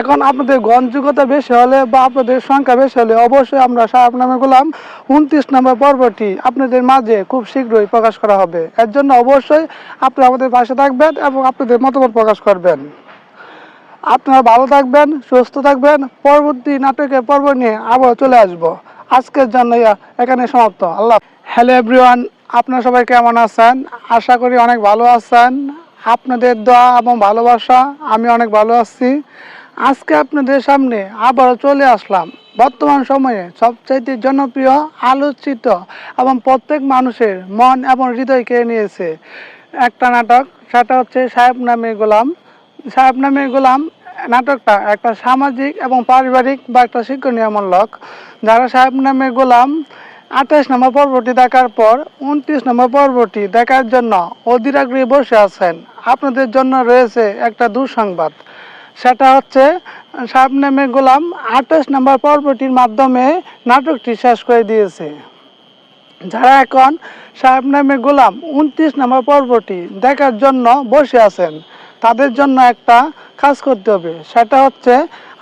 এখন আপনাদের গ্রহণযোগ্যতা বেশি হলে বা আপনাদের সংখ্যা বেশি হলে অবশ্যই আমরা সাহেব নামে গোলাম 29 নম্বর পর্বটি আপনাদের মাঝে খুব শীঘ্রই প্রকাশ করা হবে। এর জন্য অবশ্যই আপনারা আমাদের পাশে থাকবেন এবং আপনাদের মতামত প্রকাশ করবেন। আপনারা ভালো থাকবেন, সুস্থ থাকবেন। পরবর্তী নাটকের পর্ব নিয়ে আবার চলে আসব। আজকের জন্য এখানে সমাপ্ত। আল্লাহ। হ্যালো এভরিওয়ান, আপনারা সবাই কেমন আছেন? আশা করি অনেক ভালো আছেন। আপনাদের দোয়া এবং ভালোবাসা আমি অনেক ভালো আছি। আজকে আপনাদের সামনে আবারও চলে আসলাম বর্তমান সময়ে সবচাইতে জনপ্রিয়, আলোচিত এবং প্রত্যেক মানুষের মন এবং হৃদয় কেড়ে নিয়েছে একটা নাটক। সেটা হচ্ছে সাহেব নামে গোলাম। সাহেব নামে গোলাম নাটকটা একটা সামাজিক এবং পারিবারিক বা একটা শিক্ষণীয়মূলক। যারা সাহেব নামে গোলাম 28 নম্বর পর্বটি দেখার পর 29 নম্বর পর্বটি দেখার জন্য অধীর আগ্রহে বসে আছেন। আপনাদের জন্য রয়েছে একটা দুঃসংবাদ, সেটা হচ্ছে শাবনামে গোলাম 28 নম্বর পর্বটির মাধ্যমে নাটকটি শেষ করে দিয়েছে। যারা এখন শাবনামে গোলাম 29 নম্বর পর্বটি দেখার জন্য বসে আছেন, তাদের জন্য একটা কাজ করতে হবে, সেটা হচ্ছে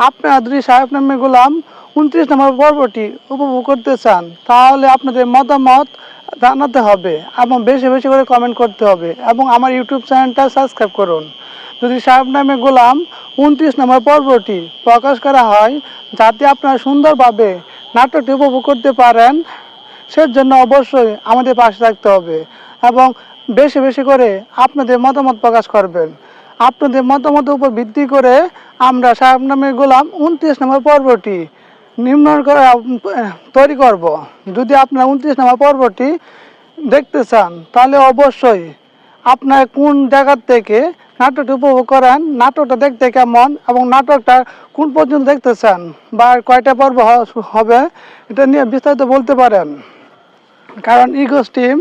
আপনারা যদি শাবনামে গোলাম 29 নম্বর পর্বটি উপভোগ করতে চান, তাহলে আপনাদের মতামত জানাতে হবে এবং বেশি বেশি করে কমেন্ট করতে হবে এবং আমার ইউটিউব চ্যানেলটা সাবস্ক্রাইব করুন। যদি শাবনামে গোলাম 29 নম্বর পর্বটি প্রকাশ করা হয়, যাতে আপনারা সুন্দরভাবে নাটকটি উপভোগ করতে পারেন, সেজন্য অবশ্যই আমাদের পাশে থাকতে হবে এবং বেশি বেশি করে আপনাদের মতামত প্রকাশ করবেন। আপনাদের মতামতের উপর ভিত্তি করে আমরা শাবনামে গোলাম 29 নম্বর পর্বটি তৈরি করব। যদি আপনারা 29 নম্বর পর্বটি দেখতে চান, তাহলে অবশ্যই আপনার কোন জায়গার থেকে নাটকটি উপভোগ করেন, নাটকটা দেখতে কেমন এবং নাটকটা কোন পর্যন্ত দেখতে চান বা কয়টা পর্ব হবে, এটা নিয়ে বিস্তারিত বলতে পারেন। কারণ ইগোস টিম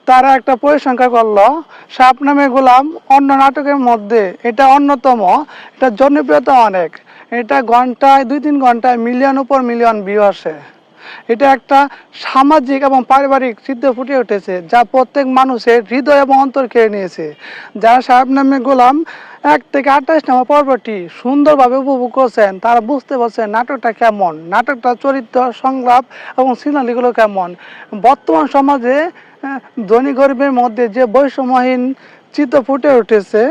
তারা একটা পরিসংখ্যা করলো, শাবনামে গোলাম অন্য নাটকের মধ্যে এটা অন্যতম, এটা জনপ্রিয়তা অনেক, এটা ঘন্টায় 2-3 ঘন্টায় মিলিয়ন উপর মিলিয়ন ভিউ আসে। এটা একটা সামাজিক এবং পারিবারিক চিত্র ফুটে উঠেছে, যা প্রত্যেক মানুষের হৃদয় এবং অন্তর কেড়ে নিয়েছে। যারা শাবনামে গোলাম 1 থেকে 28 নম্বর পর্বটি সুন্দরভাবে উপভোগ করছেন, তারা বুঝতে পারছেন নাটকটা কেমন, নাটকটার চরিত্র, সংলাপ এবং সিনারিগুলো কেমন। বর্তমান সমাজে ধনী গরিবের মধ্যে যে বৈষম্যহীন চিত্র ফুটে উঠেছে,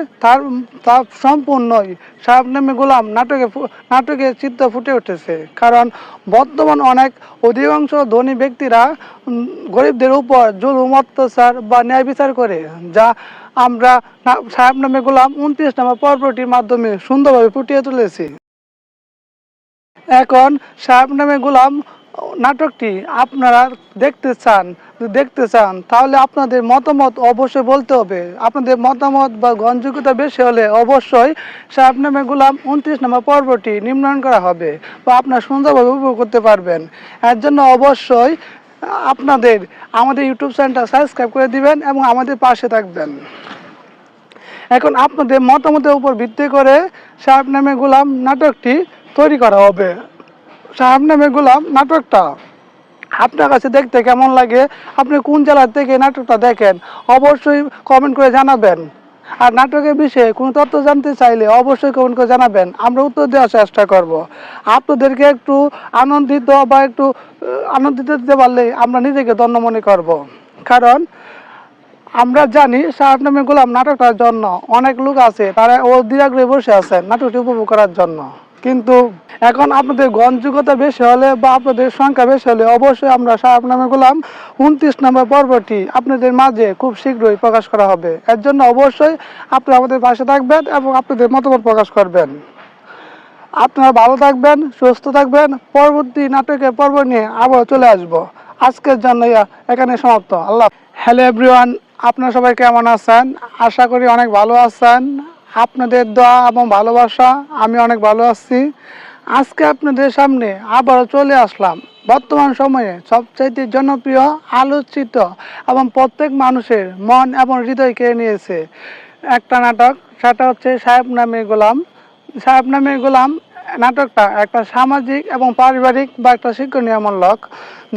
তার সম্পূর্ণই শাবনামে গোলাম নাটকে চিত্র ফুটে উঠেছে। কারণ বর্তমান অধিকাংশ ধনী ব্যক্তিরা গরিবদের উপর জুলুম, অত্যাচার বা ন্যায় বিচার করে, যা আমরা শাবনামে গোলাম 29 নম্বর পর্বটির মাধ্যমে সুন্দরভাবে ফুটিয়ে তুলেছি। এখন শাবনামে গোলাম নাটকটি আপনারা দেখতে চান, তাহলে আপনাদের মতামত অবশ্যই বলতে হবে। আপনাদের মতামত বা গ্রহণযোগ্যতা বেশি হলে অবশ্যই শাবনামে গোলাম 29 নম্বর পর্বটি নির্মাণ করা হবে বা আপনারা সুন্দরভাবে উপভোগ করতে পারবেন। এর জন্য অবশ্যই আপনাদের আমাদের ইউটিউব চ্যানেলটা সাবস্ক্রাইব করে দিবেন এবং আমাদের পাশে থাকবেন। এখন আপনাদের মতামতের উপর ভিত্তি করে শাবনামে গোলাম নাটকটি তৈরি করা হবে। শাবনামে গোলাম নাটকটা আপনার কাছে দেখতে কেমন লাগে, আপনি কোন জেলা থেকে নাটকটা দেখেন, অবশ্যই কমেন্ট করে জানাবেন। আর নাটকের বিষয়ে কোনো তথ্য জানতে চাইলে অবশ্যই কমেন্ট করে জানাবেন, আমরা উত্তর দেওয়ার চেষ্টা করব। আপনাদেরকে একটু আনন্দিত দিতে পারলে আমরা নিজেকে ধন্য মনে করব। কারণ আমরা জানি শাবনামে গোলাম নাটকটার জন্য অনেক লোক আছে, তারা অধীর আগ্রহে বসে আছেন নাটকটি উপভোগ করার জন্য। কিন্তু এখন আপনাদের গ্রহণযোগ্যতা বেশি হলে বা আপনাদের সংখ্যা বেশি হলে অবশ্যই আমরা শাবনামে গোলাম 29 নম্বর পর্বটি আপনাদের মাঝে খুব শীঘ্রই প্রকাশ করা হবে। এর জন্য অবশ্যই আপনারা আমাদের পাশে থাকবেন এবং আপনাদের মতামত প্রকাশ করবেন। আপনারা ভালো থাকবেন, সুস্থ থাকবেন। পরবর্তী নাটকের পর্ব নিয়ে আবার চলে আসব। আজকের জন্য এখানে সমাপ্ত। আল্লাহ। হ্যালো এভরিওয়ান, আপনারা সবাই কেমন আছেন? আশা করি অনেক ভালো আছেন। আপনাদের দোয়া এবং ভালোবাসা আমি অনেক ভালো আছি। আজকে আপনাদের সামনে আবারও চলে আসলাম বর্তমান সময়ে সবচাইতে জনপ্রিয়, আলোচিত এবং প্রত্যেক মানুষের মন এবং হৃদয় কেড়ে নিয়েছে একটা নাটক, সেটা হচ্ছে শাবনামে গোলাম। শাবনামে গোলাম নাটকটা একটা সামাজিক এবং পারিবারিক বা একটা শিক্ষণীয়মূলক।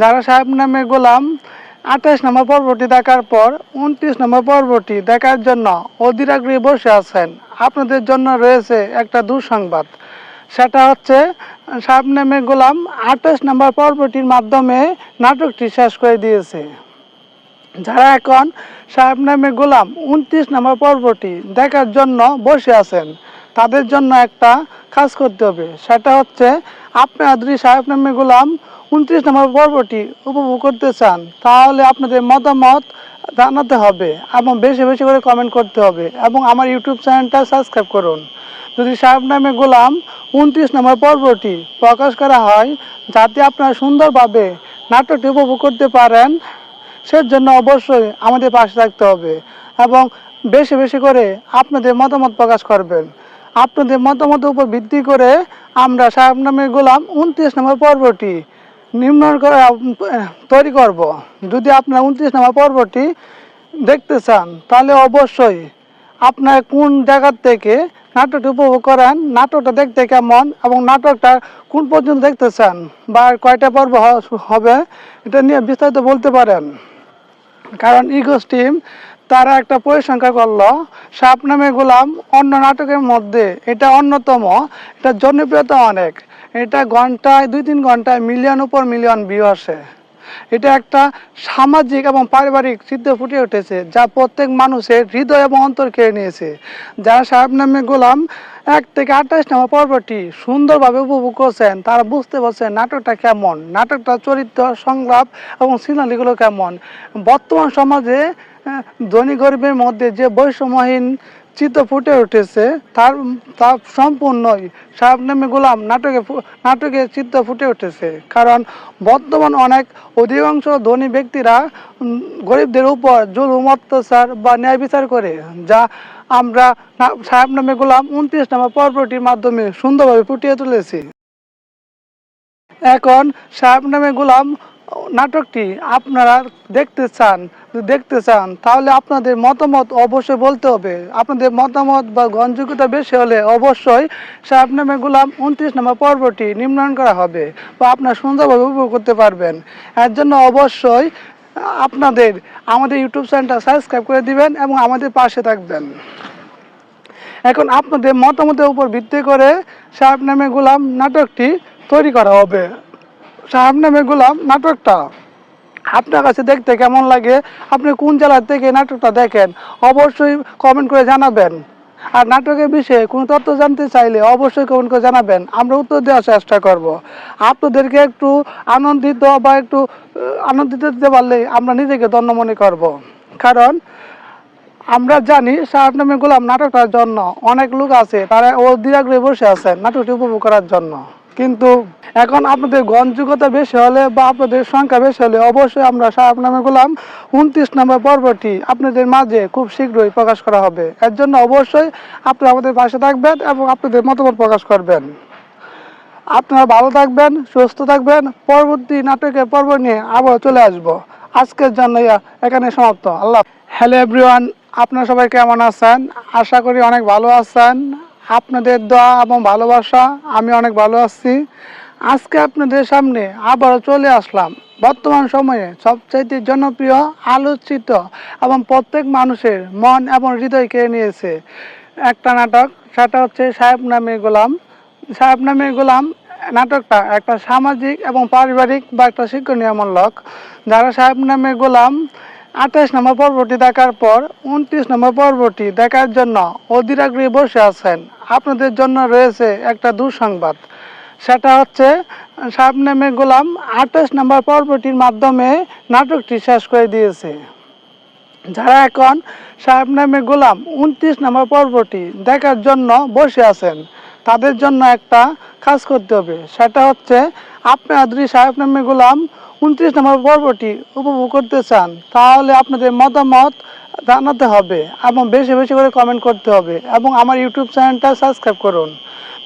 যারা শাবনামে গোলাম 28 নম্বর পর্বটি দেখার পর 29 নম্বর পর্বটি দেখার জন্য অধীর আগ্রহে বসে আছেন, আপনাদের জন্য রয়েছে একটা দুঃসংবাদ, সেটা হচ্ছে শাবনামে গোলাম 28 নম্বর পর্বটির মাধ্যমে নাটকটি শেষ করে দিয়েছে। যারা এখন শাবনামে গোলাম 29 নম্বর পর্বটি দেখার জন্য বসে আছেন, তাদের জন্য একটা কাজ করতে হবে, সেটা হচ্ছে আপনারা যদি শাবনামে গোলাম 29 নম্বর পর্বটি উপভোগ করতে চান, তাহলে আপনাদের মতামত জানাতে হবে এবং বেশি বেশি করে কমেন্ট করতে হবে এবং আমার ইউটিউব চ্যানেলটা সাবস্ক্রাইব করুন। যদি শাবনামে গোলাম 29 নম্বর পর্বটি প্রকাশ করা হয়, যাতে আপনারা সুন্দরভাবে নাটকটি উপভোগ করতে পারেন, সেজন্য অবশ্যই আমাদের পাশে থাকতে হবে এবং বেশি বেশি করে আপনাদের মতামত প্রকাশ করবেন। আপনাদের মতামতের উপর ভিত্তি করে আমরা শাবনামে গোলাম 29 নম্বর পর্বটি তৈরি করব। যদি আপনার 29 নম্বর পর্বটি দেখতে চান তাহলে অবশ্যই আপনার কোন জায়গার থেকে নাটকটি উপভোগ করেন, নাটকটা দেখতে কেমন এবং নাটকটা কোন পর্যন্ত দেখতে চান বা কয়টা পর্ব হবে এটা নিয়ে বিস্তারিত বলতে পারেন। কারণ ইগো টিম তারা একটা পরিসংখ্যা করলো, সাপ নামে গোলাম অন্য নাটকের মধ্যে এটা অন্যতম, এটা জনপ্রিয়তা অনেক, এটা ঘন্টায় 2-3 ঘন্টায় মিলিয়ন উপর মিলিয়ন ভিউ আসে। এটা একটা সামাজিক এবং পারিবারিক চিত্র ফুটে উঠেছে যা প্রত্যেক মানুষের হৃদয় এবং অন্তর কেড়ে নিয়েছে। যারা সাহেব নামে গোলাম 1 থেকে 28 নম্বর পর্বটি সুন্দরভাবে উপভোগ করছেন তারা বুঝতে পারছেন নাটকটা কেমন, নাটকটা চরিত্র সংলাপ এবং সিনারিগুলো কেমন। বর্তমান সমাজে ধনী গরিবের মধ্যে যে বৈষম্যহীন চিত্র ফুটে উঠেছে তার সম্পূর্ণই সাহেব নামে গোলাম নাটকে চিত্র ফুটে উঠেছে। কারণ বর্তমান অধিকাংশ ধনী ব্যক্তিরা গরিবদের উপর জুলুম অত্যাচার বা ন্যায় বিচার করে, যা আমরা সাহেব নামে গোলাম 29 নম্বর পর্বটির মাধ্যমে সুন্দরভাবে ফুটিয়ে তুলেছি। এখন সাহেব নামে গোলাম নাটকটি আপনারা দেখতে চান তাহলে আপনাদের মতামত অবশ্যই বলতে হবে। আপনাদের মতামত বা গ্রহণযোগ্যতা বেশি হলে অবশ্যই সাহেব নামে গোলাম 29 নম্বর পর্বটি নির্মাণ করা হবে বা আপনারা সুন্দরভাবে উপভোগ করতে পারবেন। এর জন্য অবশ্যই আপনাদের আমাদের ইউটিউব চ্যানেলটা সাবস্ক্রাইব করে দিবেন এবং আমাদের পাশে থাকবেন। এখন আপনাদের মতামতের উপর ভিত্তি করে সাহেব নামে গোলাম নাটকটি তৈরি করা হবে। সাহেব নামে গোলাম নাটকটা আপনার কাছে দেখতে কেমন লাগে, আপনি কোন জেলা থেকে নাটকটা দেখেন অবশ্যই কমেন্ট করে জানাবেন। আর নাটকের বিষয়ে কোনো তথ্য জানতে চাইলে অবশ্যই কমেন্ট করে জানাবেন, আমরা উত্তর দেওয়ার চেষ্টা করব। আপনাদেরকে একটু আনন্দিত দিতে পারলে আমরা নিজেকে ধন্য মনে করব। কারণ আমরা জানি সাহেব নামে গোলাম নাটকটার জন্য অনেক লোক আছে, তারা অধীর আগ্রহে বসে আছেন নাটকটি উপভোগ করার জন্য। কিন্তু এখন আপনাদের গ্রহণযোগ্যতা বেশি হলে বা আপনাদের সংখ্যা বেশি হলে অবশ্যই আমরা সাহেব নামে গোলাম 29 নম্বর পর্বটি আপনাদের মাঝে খুব শীঘ্রই প্রকাশ করা হবে। এর জন্য অবশ্যই আপনারা আমাদের পাশে থাকবেন এবং আপনাদের মতামত প্রকাশ করবেন। আপনারা ভালো থাকবেন, সুস্থ থাকবেন। পরবর্তী নাটকের পর্ব নিয়ে আবার চলে আসব। আজকের জন্য এখানে সমাপ্ত। আল্লাহ। হ্যালো এভরিওয়ান, আপনারা সবাই কেমন আছেন? আশা করি অনেক ভালো আছেন। আপনাদের দোয়া এবং ভালোবাসা আমি অনেক ভালো আছি। আজকে আপনাদের সামনে আবারও চলে আসলাম বর্তমান সময়ে সবচাইতে জনপ্রিয়, আলোচিত এবং প্রত্যেক মানুষের মন এবং হৃদয় কেড়ে নিয়েছে একটা নাটক, সেটা হচ্ছে সাহেব নামে গোলাম। সাহেব নামে গোলাম নাটকটা একটা সামাজিক এবং পারিবারিক বা একটা শিক্ষণীয়মূলক। যারা সাহেব নামে গোলাম 28 নম্বর পর্বটি দেখার পর 29 নম্বর পর্বটি দেখার জন্য অধীর আগ্রহে বসে আছেন, আপনাদের জন্য রয়েছে একটা দুঃসংবাদ। সেটা হচ্ছে সাহেব নামে গোলাম 28 নম্বর পর্বটির মাধ্যমে নাটকটি শেষ করে দিয়েছে। যারা এখন সাহেব নামে গোলাম 29 নম্বর পর্বটি দেখার জন্য বসে আছেন তাদের জন্য একটা কাজ করতে হবে। সেটা হচ্ছে আপনারা যদি সাহেব নামে গোলাম 29 নম্বর পর্বটি উপভোগ করতে চান তাহলে আপনাদের মতামত জানাতে হবে এবং বেশি বেশি করে কমেন্ট করতে হবে এবং আমার ইউটিউব চ্যানেলটা সাবস্ক্রাইব করুন।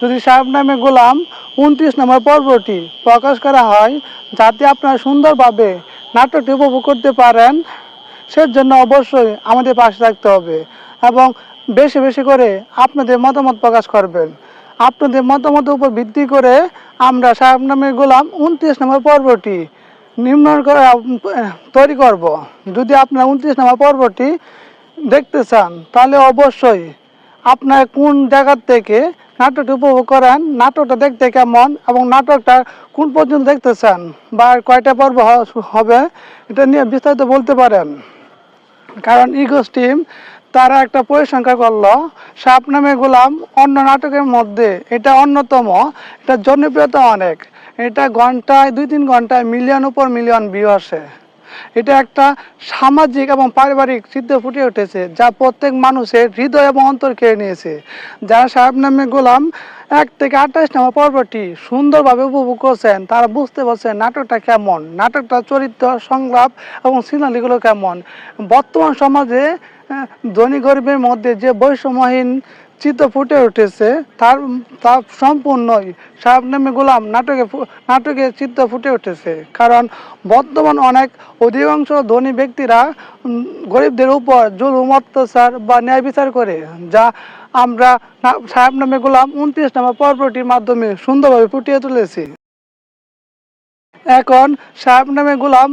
যদি সাহেব নামে গোলাম 29 নম্বর পর্বটি প্রকাশ করা হয় যাতে আপনারা সুন্দরভাবে নাটকটি উপভোগ করতে পারেন, সেজন্য অবশ্যই আমাদের পাশে থাকতে হবে এবং বেশি বেশি করে আপনাদের মতামত প্রকাশ করবেন। আপনাদের মতামতের উপর ভিত্তি করে আমরা সাহেব নামে গোলাম 29 নম্বর পর্বটি তৈরি করব। যদি আপনারা 29 নম্বর পর্বটি দেখতে চান তাহলে অবশ্যই আপনার কোন জায়গার থেকে নাটকটি উপভোগ করেন, নাটকটা দেখতে কেমন এবং নাটকটা কোন পর্যন্ত দেখতে চান বা কয়টা পর্ব হবে এটা নিয়ে বিস্তারিত বলতে পারেন। কারণ ইগো টিম তারা একটা পরিসংখ্যা করলো, সাপ নামে গোলাম অন্য নাটকের মধ্যে এটা অন্যতম, এটা জনপ্রিয়তা অনেক, এটা ঘন্টায় 2-3 ঘন্টায় মিলিয়ন উপর মিলিয়ন ভিউ আসে। এটা একটা সামাজিক এবং পারিবারিক চিত্র ফুটে উঠেছে যা প্রত্যেক মানুষের হৃদয় এবং অন্তর কেড়ে নিয়েছে। যারা সাহেব নামে গোলাম 1 থেকে 28 নম্বর পর্বটি সুন্দরভাবে উপভোগ করছেন তারা বুঝতে পারছেন নাটকটা কেমন, নাটকটা চরিত্র সংলাপ এবং সিনারিগুলো কেমন। বর্তমান সমাজে ধনী গরিবের মধ্যে যে বৈষম্যহীন চিত্র ফুটে উঠেছে তার তা সম্পূর্ণই সাহেব নামে গোলাম নাটকে চিত্র ফুটে উঠেছে। কারণ বর্তমান অনেক অধিকাংশ ধনী ব্যক্তিরা গরিবদের উপর জুলুম অত্যাচার বা ন্যায় বিচার করে, যা আমরা সাহেব নামে গোলাম 29 নম্বর পর্বটির মাধ্যমে সুন্দরভাবে ফুটিয়ে তুলেছি। এখন সাহেব নামে গোলাম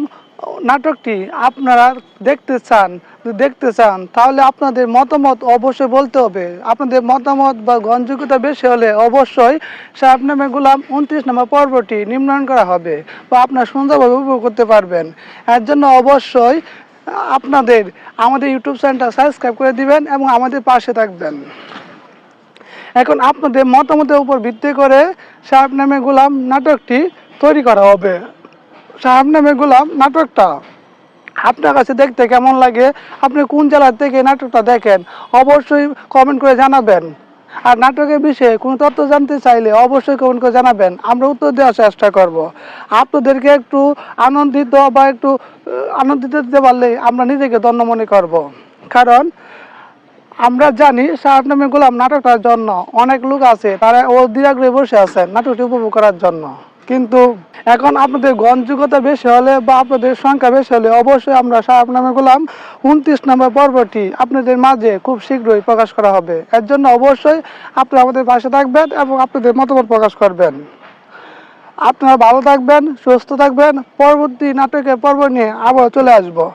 নাটকটি আপনারা দেখতে চান তাহলে আপনাদের মতামত অবশ্যই বলতে হবে। আপনাদের মতামত বা গ্রহণযোগ্যতা বেশি হলে অবশ্যই সাহেব নামে গোলাম 29 নম্বর পর্বটি নির্মাণ করা হবে বা আপনারা সুন্দরভাবে উপভোগ করতে পারবেন। এর জন্য অবশ্যই আপনাদের আমাদের ইউটিউব চ্যানেলটা সাবস্ক্রাইব করে দিবেন এবং আমাদের পাশে থাকবেন। এখন আপনাদের মতামতের উপর ভিত্তি করে সাহেব নামে গোলাম নাটকটি তৈরি করা হবে। সাহেব নামে গোলাম নাটকটা আপনার কাছে দেখতে কেমন লাগে, আপনি কোন জেলা থেকে নাটকটা দেখেন অবশ্যই কমেন্ট করে জানাবেন। আর নাটকের বিষয়ে কোনো তথ্য জানতে চাইলে অবশ্যই কমেন্ট করে জানাবেন, আমরা উত্তর দেওয়ার চেষ্টা করব। আপনাদেরকে একটু আনন্দিত দিতে পারলে আমরা নিজেকে ধন্য মনে করব। কারণ আমরা জানি সাহেব নামে গোলাম নাটকটার জন্য অনেক লোক আছে, তারা অধীর আগ্রহে বসে আছেন নাটকটি উপভোগ করার জন্য। কিন্তু এখন আপনাদের গ্রহণযোগ্যতা বেশি হলে বা আপনাদের সংখ্যা বেশি হলে অবশ্যই আমরা সাহেব নামে গোলাম 29 নম্বর পর্বটি আপনাদের মাঝে খুব শীঘ্রই প্রকাশ করা হবে। এর জন্য অবশ্যই আপনারা আমাদের পাশে থাকবেন এবং আপনাদের মতামত প্রকাশ করবেন। আপনারা ভালো থাকবেন, সুস্থ থাকবেন। পরবর্তী নাটকের পর্ব নিয়ে আবার চলে আসবো।